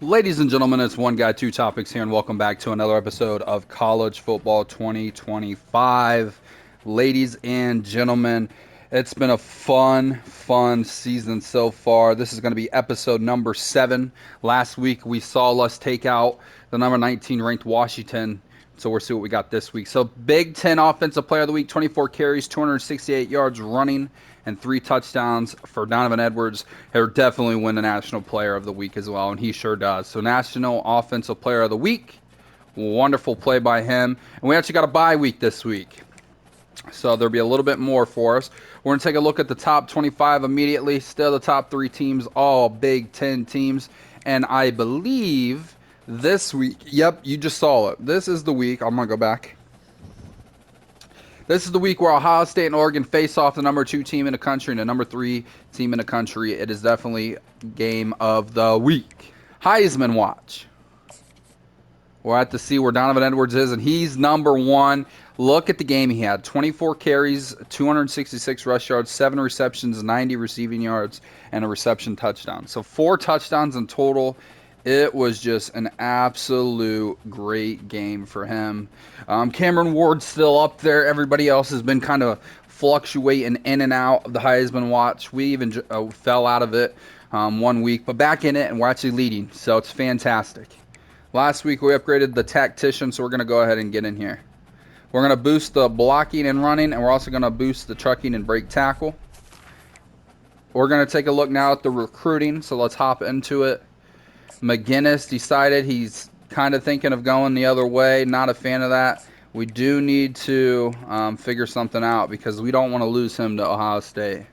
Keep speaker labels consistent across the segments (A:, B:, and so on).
A: Ladies and gentlemen, it's One Guy, Two Topics here, and welcome back to another episode of College Football 2025. Ladies and gentlemen, it's been a fun season so far. This is going to be episode number 7. Last week, we saw us take out the number 19 ranked Washington, so we'll see what we got this week. So, Big Ten Offensive Player of the Week, 24 carries, 268 yards running, and 3 touchdowns for Donovan Edwards. He'll definitely win the National Player of the Week as well, and he sure does. So National Offensive Player of the Week, wonderful play by him. And we actually got a bye week this week, so there'll be a little bit more for us. We're going to take a look at the top 25 immediately. Still the top 3 teams, all Big Ten teams. And I believe this week, yep, you just saw it. This is the week, I'm going to go back. This is the week where Ohio State and Oregon face off the number 2 team in the country and the number 3 team in the country. It is definitely game of the week. Heisman watch. We'll have to see where Donovan Edwards is, and he's number 1. Look at the game he had. 24 carries, 266 rush yards, 7 receptions, 90 receiving yards, and a reception touchdown. So 4 touchdowns in total. It was just an absolute great game for him. Cameron Ward's still up there. Everybody else has been kind of fluctuating in and out of the Heisman watch. We even fell out of it 1 week, but back in it, and we're actually leading, so it's fantastic. Last week we upgraded the tactician, so we're going to go ahead and get in here. We're going to boost the blocking and running, and we're also going to boost the trucking and break tackle. We're going to take a look now at the recruiting, so let's hop into it. McGinnis decided he's kind of thinking of going the other way. Not a fan of that. We do need to figure something out because we don't want to lose him to Ohio State.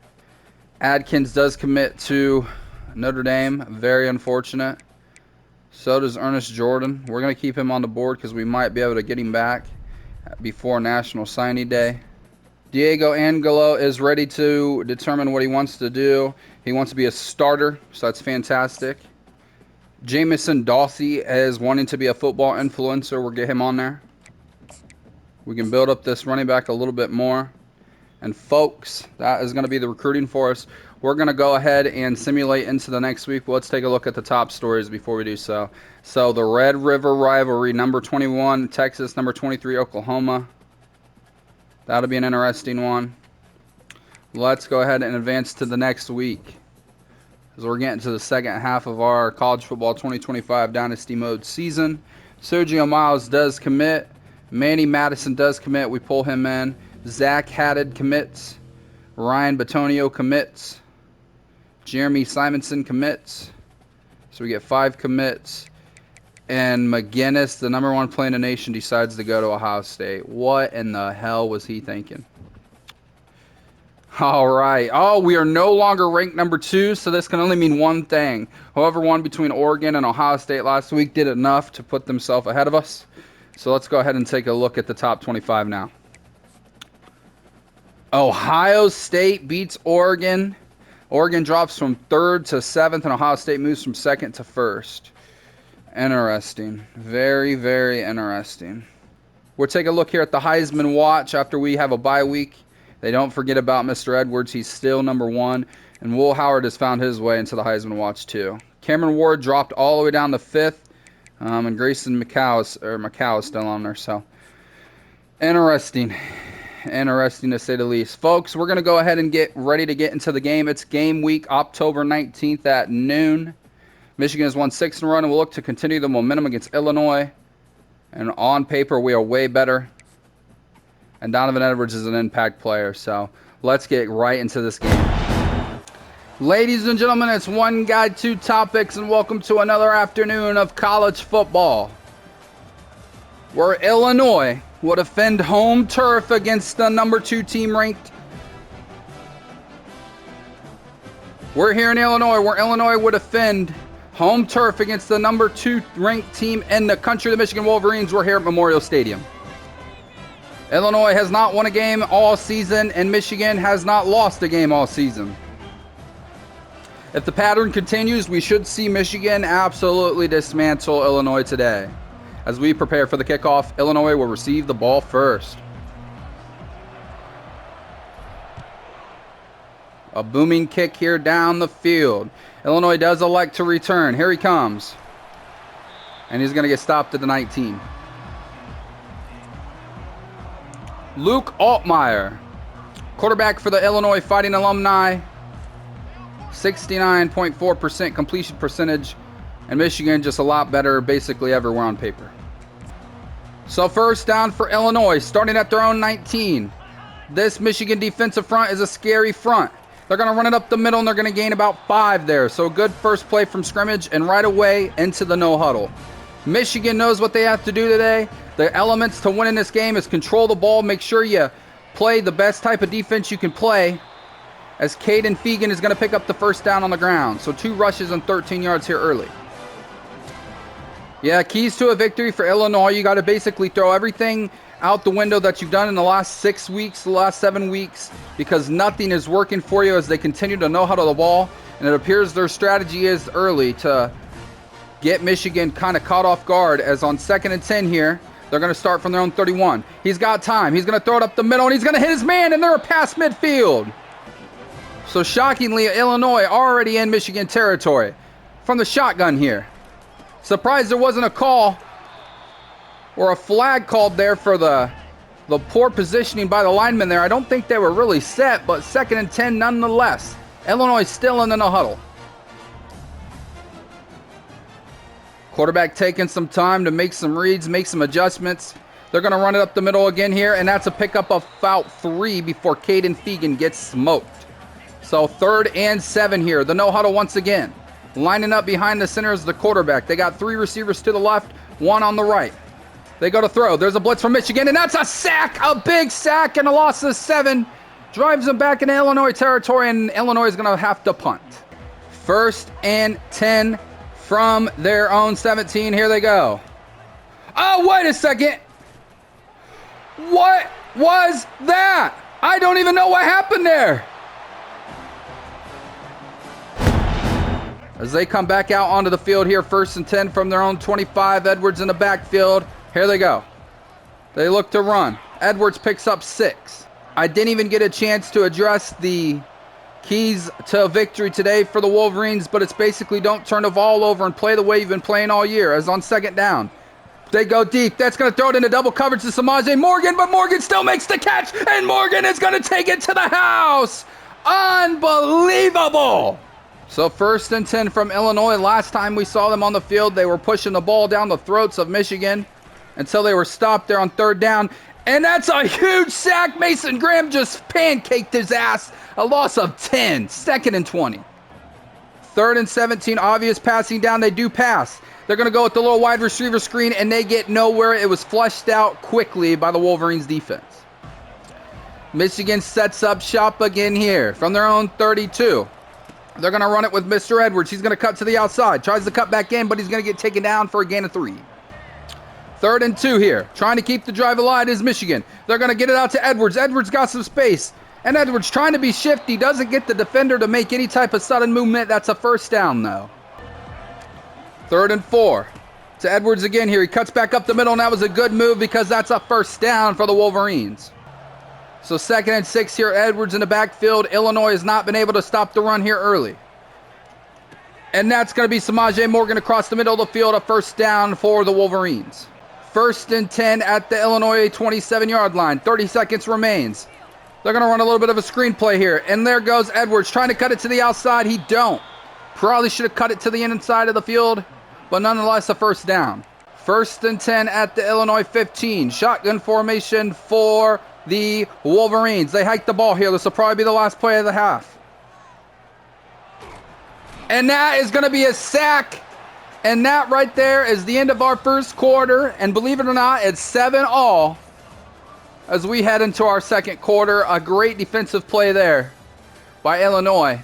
A: Adkins does commit to Notre Dame. Very unfortunate. So does Ernest Jordan. We're going to keep him on the board because we might be able to get him back before National Signing Day. Diego Angelo is ready to determine what he wants to do. He wants to be a starter, so that's fantastic. Jamison Dawsey is wanting to be a football influencer. We'll get him on there. We can build up this running back a little bit more. And folks, that is going to be the recruiting for us. We're going to go ahead and simulate into the next week. But let's take a look at the top stories before we do so. So the Red River rivalry, number 21, Texas, number 23, Oklahoma. That'll be an interesting one. Let's go ahead and advance to the next week, as we're getting to the second half of our College Football 2025 Dynasty Mode season. Sergio Miles does commit. Manny Madison does commit. We pull him in. Zach Haddad commits. Ryan Batonio commits. Jeremy Simonson commits. So we get 5 commits. And McGinnis, the number 1 player in the nation, decides to go to Ohio State. What in the hell was he thinking? All right. Oh, we are no longer ranked number 2, so this can only mean one thing. Whoever won between Oregon and Ohio State last week did enough to put themselves ahead of us. So let's go ahead and take a look at the top 25 now. Ohio State beats Oregon. Oregon drops from 3rd to 7th, and Ohio State moves from 2nd to 1st. Interesting. Very, very interesting. We'll take a look here at the Heisman watch after we have a bye week. They don't forget about Mr. Edwards. He's still number 1. And Will Howard has found his way into the Heisman watch too. Cameron Ward dropped all the way down to 5th. And Grayson McCow is still on there. So, interesting. Interesting to say the least. Folks, we're going to go ahead and get ready to get into the game. It's game week, October 19th at noon. Michigan has won 6 in a row, and we'll look to continue the momentum against Illinois. And on paper, we are way better. And Donovan Edwards is an impact player, so let's get right into this game. Ladies and gentlemen, it's One Guy, Two Topics, and welcome to another afternoon of college football, where Illinois will defend home turf against the number 2 team ranked. We're here in Illinois, where Illinois will defend home turf against the number 2 ranked team in the country, the Michigan Wolverines. We're here at Memorial Stadium. Illinois has not won a game all season, and Michigan has not lost a game all season. If the pattern continues, we should see Michigan absolutely dismantle Illinois today. As we prepare for the kickoff, Illinois will receive the ball first. A booming kick here down the field. Illinois does elect to return. Here he comes. And he's going to get stopped at the 19. Luke Altmaier, quarterback for the Illinois Fighting Alumni. 69.4% completion percentage. And Michigan just a lot better basically everywhere on paper. So first down for Illinois, starting at their own 19. This Michigan defensive front is a scary front. They're going to run it up the middle, and they're going to gain about 5 there. So a good first play from scrimmage, and right away into the no huddle. Michigan knows what they have to do today. The elements to winning this game is control the ball, make sure you play the best type of defense you can play, as Caden Fegan is going to pick up the first down on the ground. So 2 rushes and 13 yards here early. Yeah, keys to a victory for Illinois. You got to basically throw everything out the window that you've done in the last 6 weeks, the last 7 weeks, because nothing is working for you as they continue to know how to the ball. And it appears their strategy is early to get Michigan kind of caught off guard, as on 2nd and 10 here, they're going to start from their own 31. He's got time. He's going to throw it up the middle, and he's going to hit his man, and they're past midfield. So shockingly, Illinois already in Michigan territory from the shotgun here. Surprised there wasn't a call or a flag called there for the poor positioning by the linemen there. I don't think they were really set, but 2nd and 10 nonetheless. Illinois still in the no huddle. Quarterback taking some time to make some reads, make some adjustments. They're going to run it up the middle again here, and that's a pickup of about 3 before Caden Fegan gets smoked. So 3rd and 7 here. The no huddle once again. Lining up behind the center is the quarterback. They got 3 receivers to the left, 1 on the right. They go to throw. There's a blitz from Michigan, and that's a sack, a big sack, and a loss of 7. Drives them back into Illinois territory, and Illinois is going to have to punt. 1st and 10 from their own 17. Here they go. Oh, wait a second. What was that? I don't even know what happened there. As they come back out onto the field here, 1st and 10 from their own 25. Edwards in the backfield. Here they go. They look to run. Edwards picks up 6. I didn't even get a chance to address the keys to victory today for the Wolverines, but it's basically don't turn the ball over and play the way you've been playing all year. As on 2nd down, they go deep. That's going to throw it into double coverage to Samaje Morgan, but Morgan still makes the catch, and Morgan is going to take it to the house. Unbelievable. So 1st and 10 from Illinois. Last time we saw them on the field, they were pushing the ball down the throats of Michigan until they were stopped there on 3rd down. And that's a huge sack. Mason Graham just pancaked his ass. A loss of 10. 2nd and 20. 3rd and 17. Obvious passing down. They do pass. They're going to go with the little wide receiver screen, and they get nowhere. It was flushed out quickly by the Wolverines defense. Michigan sets up shop again here from their own 32. They're going to run it with Mr. Edwards. He's going to cut to the outside. Tries to cut back in, but he's going to get taken down for a gain of 3. 3rd and 2 here. Trying to keep the drive alive is Michigan. They're going to get it out to Edwards. Edwards got some space. And Edwards trying to be shifty. Doesn't get the defender to make any type of sudden movement. That's a 1st down, though. 3rd and 4. To Edwards again here. He cuts back up the middle, and that was a good move because that's a 1st down for the Wolverines. So 2nd and 6 here. Edwards in the backfield. Illinois has not been able to stop the run here early. And that's going to be Samaje Morgan across the middle of the field. A 1st down for the Wolverines. 1st and 10 at the Illinois 27-yard line. 30 seconds remains. They're going to run a little bit of a screen play here. And there goes Edwards trying to cut it to the outside. He don't. Probably should have cut it to the inside of the field. But nonetheless, a 1st down. 1st and 10 at the Illinois 15. Shotgun formation for the Wolverines. They hike the ball here. This will probably be the last play of the half. And that is going to be a sack. And that right there is the end of our 1st quarter. And believe it or not, it's 7-all as we head into our 2nd quarter. A great defensive play there by Illinois.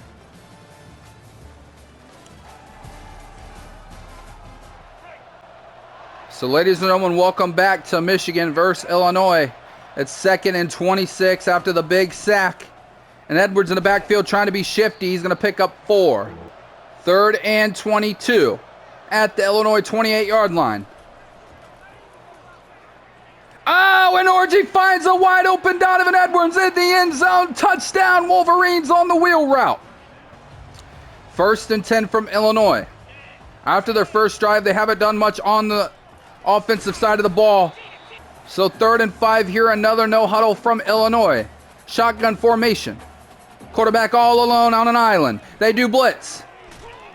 A: So ladies and gentlemen, welcome back to Michigan versus Illinois. It's 2nd and 26 after the big sack. And Edwards in the backfield trying to be shifty. He's going to pick up 4. 3rd and 22 at the Illinois 28-yard line. Oh, and Orgy finds a wide open Donovan Edwards in the end zone. Touchdown, Wolverines on the wheel route. 1st and 10 from Illinois. After their first drive, they haven't done much on the offensive side of the ball. So 3rd and 5 here, another no huddle from Illinois. Shotgun formation. Quarterback all alone on an island. They do blitz.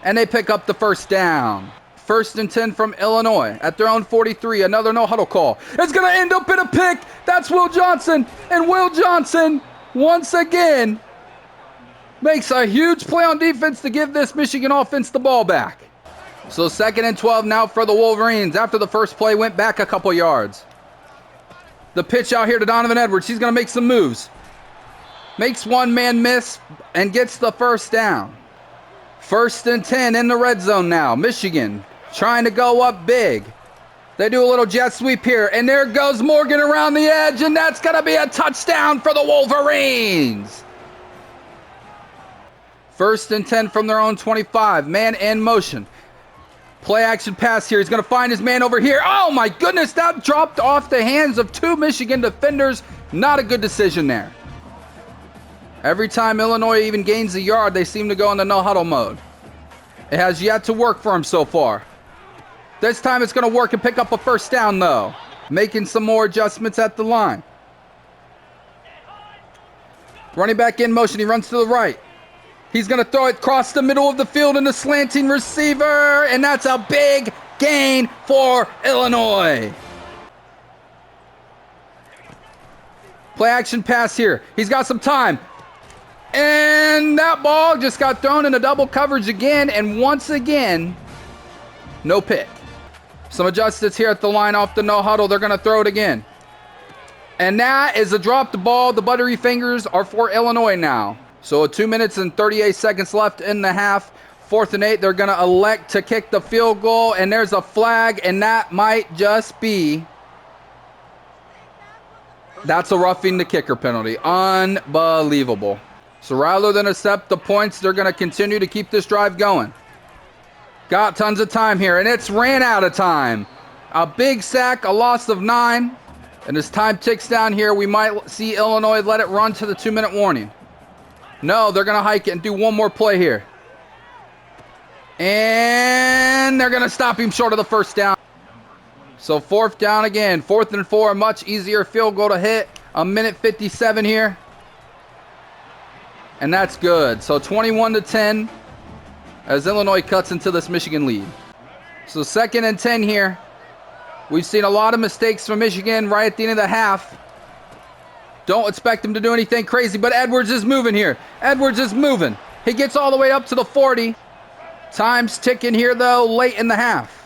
A: And they pick up the first down. 1st and 10 from Illinois at their own 43. Another no huddle call. It's going to end up in a pick. That's Will Johnson. And Will Johnson, once again, makes a huge play on defense to give this Michigan offense the ball back. So 2nd and 12 now for the Wolverines after the first play went back a couple yards. The pitch out here to Donovan Edwards. He's going to make some moves. Makes one man miss and gets the first down. 1st and 10 in the red zone now. Michigan trying to go up big. They do a little jet sweep here. And there goes Morgan around the edge. And that's going to be a touchdown for the Wolverines. 1st and 10 from their own 25. Man in motion. Play action pass here. He's going to find his man over here. Oh my goodness, that dropped off the hands of 2 Michigan defenders. Not a good decision there. Every time Illinois even gains a yard, they seem to go into no huddle mode. It has yet to work for them so far. This time it's going to work and pick up a first down though. Making some more adjustments at the line. Running back in motion. He runs to the right. He's going to throw it across the middle of the field in the slanting receiver. And that's a big gain for Illinois. Play action pass here. He's got some time. And that ball just got thrown into double coverage again. And once again, no pick. Some adjustments here at the line off the no huddle. They're going to throw it again. And that is a dropped ball. The buttery fingers are for Illinois now. So 2 minutes and 38 seconds left in the half. 4th and 8. They're going to elect to kick the field goal. And there's a flag. And that might just be... That's a roughing the kicker penalty. Unbelievable. So rather than accept the points, they're going to continue to keep this drive going. Got tons of time here. And it's ran out of time. A big sack. A loss of 9. And as time ticks down here, we might see Illinois let it run to the 2-minute warning. No, they're going to hike it and do one more play here. And they're going to stop him short of the first down. So 4th down again. 4th and 4, much easier field goal to hit. 1:57 here. And that's good. So 21-10 as Illinois cuts into this Michigan lead. So 2nd and 10 here. We've seen a lot of mistakes from Michigan right at the end of the half. Don't expect him to do anything crazy, but Edwards is moving here. Edwards is moving. He gets all the way up to the 40. Time's ticking here, though, late in the half.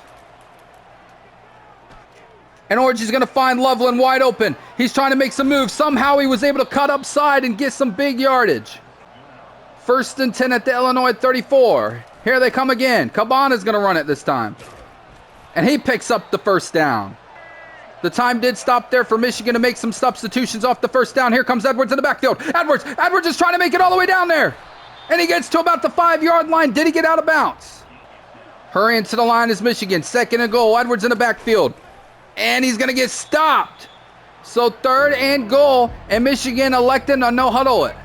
A: And Orange is going to find Loveland wide open. He's trying to make some moves. Somehow he was able to cut upside and get some big yardage. 1st and 10 at the Illinois 34. Here they come again. Cabana's going to run it this time. And he picks up the first down. The time did stop there for Michigan to make some substitutions off the first down. Here comes Edwards in the backfield. Edwards is trying to make it all the way down there. And he gets to about the 5-yard line. Did he get out of bounds? Hurrying to the line is Michigan. 2nd and goal. Edwards in the backfield. And he's going to get stopped. So 3rd and goal. And Michigan electing to no huddle it.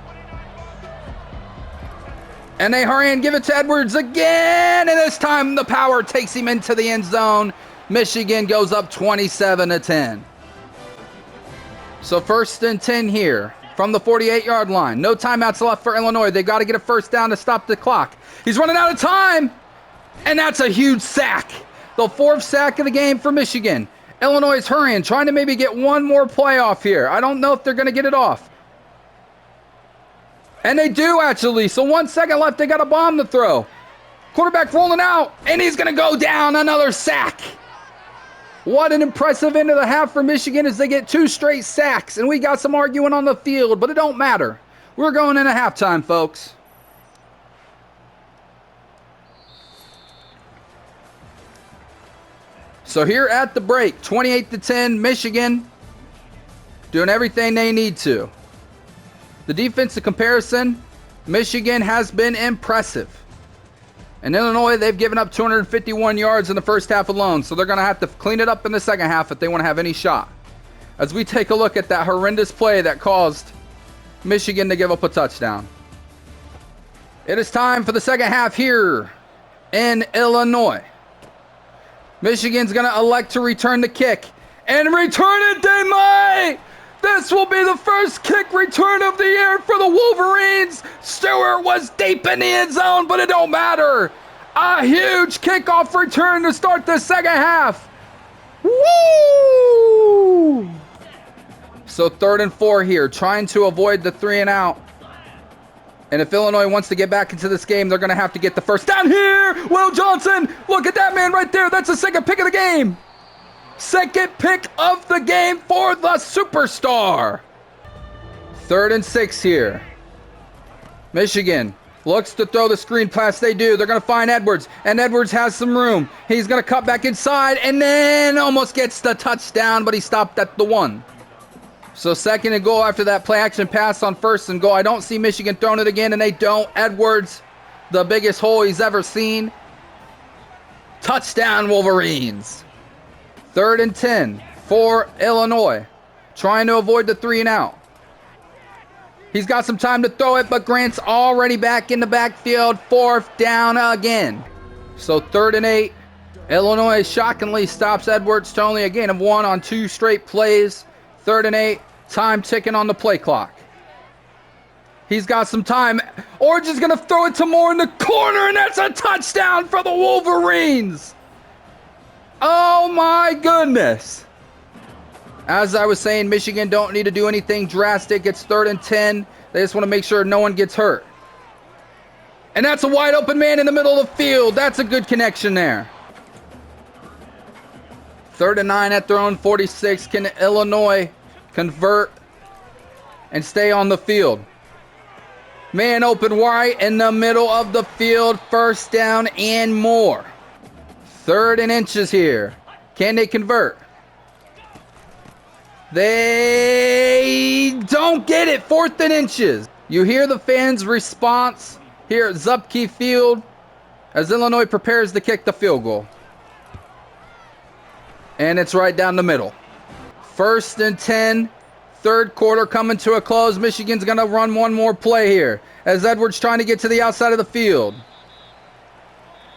A: And they hurry and give it to Edwards again. And this time the power takes him into the end zone. Michigan goes up 27-10. So 1st and 10 here from the 48-yard line. No timeouts left for Illinois. They got to get a first down to stop the clock. He's running out of time. And that's a huge sack. The 4th sack of the game for Michigan. Illinois is hurrying, trying to maybe get one more play off here. I don't know if they're going to get it off. And they do, actually. So 1 second left. They got a bomb to throw. Quarterback rolling out. And he's going to go down. Another sack. What an impressive end of the half for Michigan as they get 2 straight sacks. And we got some arguing on the field, but it don't matter. We're going into halftime, folks. So here at the break, 28-10, Michigan doing everything they need to. The defensive comparison, Michigan has been impressive. And Illinois, they've given up 251 yards in the first half alone, so they're going to have to clean it up in the second half if they want to have any shot. As we take a look at that horrendous play that caused Michigan to give up a touchdown. It is time for the second half here in Illinois. Michigan's going to elect to return the kick. And return it they might! This will be the first kick return of the year for the Wolverines. Stewart was deep in the end zone, but it don't matter. A huge kickoff return to start the second half. Woo! So 3rd and 4 here, trying to avoid the 3 and out. And if Illinois wants to get back into this game, they're going to have to get the first down here. Will Johnson, look at that man right there. That's the second pick of the game. Second pick of the game for the superstar. 3rd and 6 here. Michigan looks to throw the screen pass. They do. They're going to find Edwards. And Edwards has some room. He's going to cut back inside and then almost gets the touchdown, but he stopped at the 1. So 2nd and goal after that play action pass on 1st and goal. I don't see Michigan throwing it again, and they don't. Edwards, the biggest hole he's ever seen. Touchdown, Wolverines. 3rd and 10 for Illinois. Trying to avoid the 3 and out. He's got some time to throw it, but Grant's already back in the backfield. 4th down again. So 3rd and 8. Illinois shockingly stops Edwards to only a gain of 1 on 2 straight plays. 3rd and 8. Time ticking on the play clock. He's got some time. Orange is going to throw it to Moore in the corner, and that's a touchdown for the Wolverines. Oh my goodness. As I was saying, Michigan don't need to do anything drastic. It's 3rd and 10. They just want to make sure no one gets hurt. And that's a wide open man in the middle of the field. That's a good connection there. 3rd and 9 at their own 46. Can Illinois convert and stay on the field? Man open right in the middle of the field. 1st down and more. 3rd and inches here. Can they convert? They don't get it. 4th and inches. You hear the fans' response here at Zupke Field as Illinois prepares to kick the field goal. And it's right down the middle. 1st and 10. 3rd quarter coming to a close. Michigan's going to run one more play here as Edwards trying to get to the outside of the field.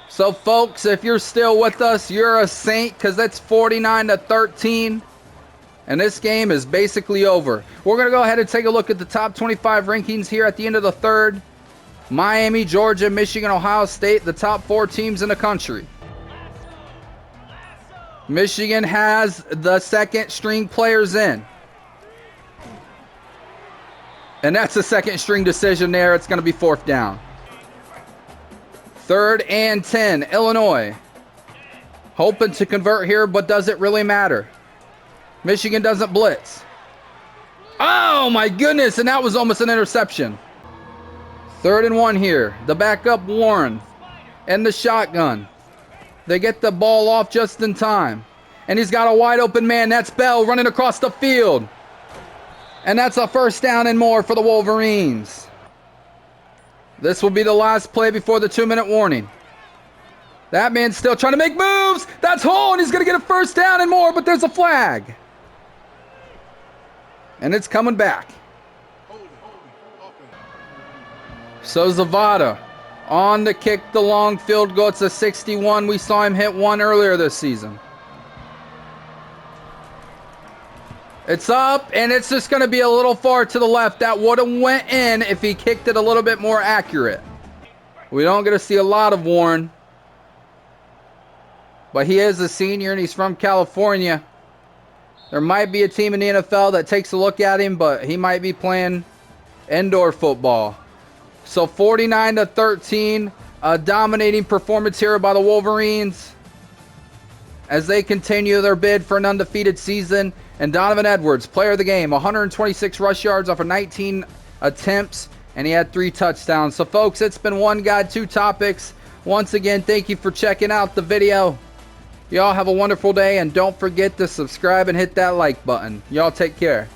A: So, folks, if you're still with us, you're a saint because that's 49-13. And this game is basically over. We're going to go ahead and take a look at the top 25 rankings here at the end of the 3rd. Miami, Georgia, Michigan, Ohio State, the top 4 teams in the country. Michigan has the 2nd string players in. And that's a 2nd string decision there. It's going to be 4th down. 3rd and 10, Illinois. Hoping to convert here, but does it really matter? Michigan doesn't blitz. Oh my goodness, and that was almost an interception. 3rd and 1 here. The backup Warren and the shotgun. They get the ball off just in time. And he's got a wide open man. That's Bell running across the field. And that's a 1st down and more for the Wolverines. This will be the last play before the 2-minute warning. That man's still trying to make moves. That's Hall, and he's going to get a 1st down and more, but there's a flag. And it's coming back. So Zavada on the kick, the long field goal. It's a 61. We saw him hit 1 earlier this season. It's up, and it's just going to be a little far to the left. That would have went in if he kicked it a little bit more accurate. We don't get to see a lot of Warren. But he is a senior, and he's from California. There might be a team in the NFL that takes a look at him, but he might be playing indoor football. So 49-13, a dominating performance here by the Wolverines as they continue their bid for an undefeated season. And Donovan Edwards, player of the game, 126 rush yards off of 19 attempts, and he had 3 touchdowns. So, folks, it's been One Guide, 2 Topics. Once again, thank you for checking out the video. Y'all have a wonderful day, and don't forget to subscribe and hit that like button. Y'all take care.